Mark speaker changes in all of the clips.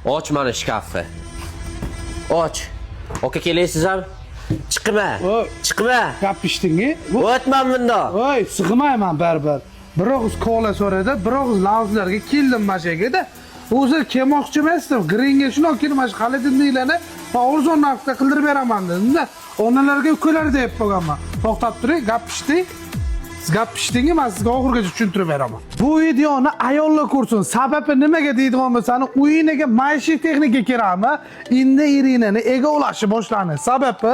Speaker 1: Och mana shkafni. Och. Aka kelaysizmi? Chiqma. Chiqma.
Speaker 2: Gapishdingi?
Speaker 1: O'tman bunda.
Speaker 2: Voy, sig'mayman baribir. Bir og'iz kola so'radi, bir og'iz lavzlarga keldim mashaqada. O'zi kelmoqchi emasdim. Gringa shundoq kelib mana shu xaladinliklarni arzon narxda qildirib beraman dedim-da. Onalarga ukalar deb qo'yganman. To'xtab turing, gapishding. Siz gapishdingi, men sizga oxirigacha tushuntirib beraman. Bu videoni ayollar ko'rsin. Sababi nimaga deydigan bo'lsani, uyiniga maishiy texnika kerakmi? Endi Irinani ega ulashi boshlandi. Sababi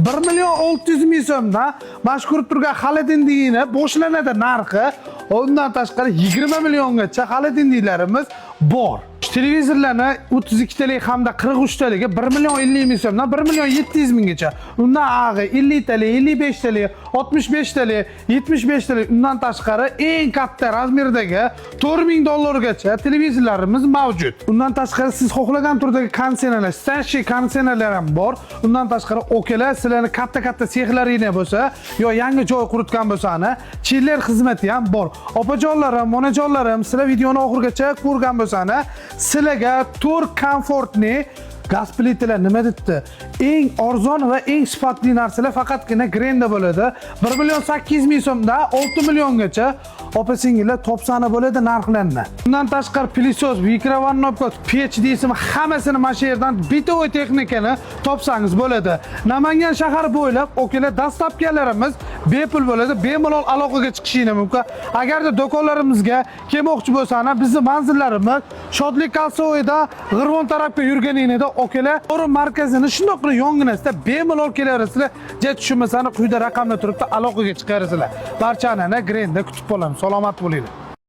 Speaker 2: 1.600.000 so'mdan mashhur turgan xaladinligini boshlanadi narxi. Ondan tashqari 20 milliongacha xaladinliklarimiz bor. Televizorlarni 32 talik hamda 43 taligi 1.50.000 so'mdan 1.700.000gacha. Undan ag'i 50 talik, 55 talik, 65 talik, 75 talik, undan tashqari eng katta razmerdagi $4.000 televizorlarimiz mavjud. Undan tashqari siz xohlagan turdagi kondisionerlar, stansiya kondisionerlar ham bor. Undan tashqari okalar sizlarni katta sexlaringiz bo'lsa, yo yangi joy quritgan bo'lsani, chiller xizmati ham bor. Opajonlarim, onajonlarim, sizlar videoni oxirigacha ko'rgan bo'lsani, sizlarga to'r komfortni gaz plitalar nima debdi? Eng arzon va eng sifatli narsalar faqatgina Grenda bo'ladi. 1.800.000 so'mdan 6 milliongacha opa-singillar topsani bo'ladi narxlarni. Bundan tashqari pilisos, mikrovolnovka, pech deysizmi, hammasini mana shu yerdan bitovoy texnikani topsangiz bo'ladi. Namangan shahar bo'ylab okalar dastlabkilarimiz bepul bo'ladi. Bemalol aloqaga chiqishingiz mumkin. Agarda do'konlarimizga kelmoqchi bo'lsangiz, bizning manzillarimiz Shodlik Kalsoyda G'irvon tarafga yurganingizda okalar To'rin markazini shundoq qilib yonginasida bemalol kelaverasizlar. Jet tushunmasangiz quyida raqamlar turibdi, aloqaga chiqarsizlar. Barchani Grenda kutib qolamiz. Salomat bo'linglar.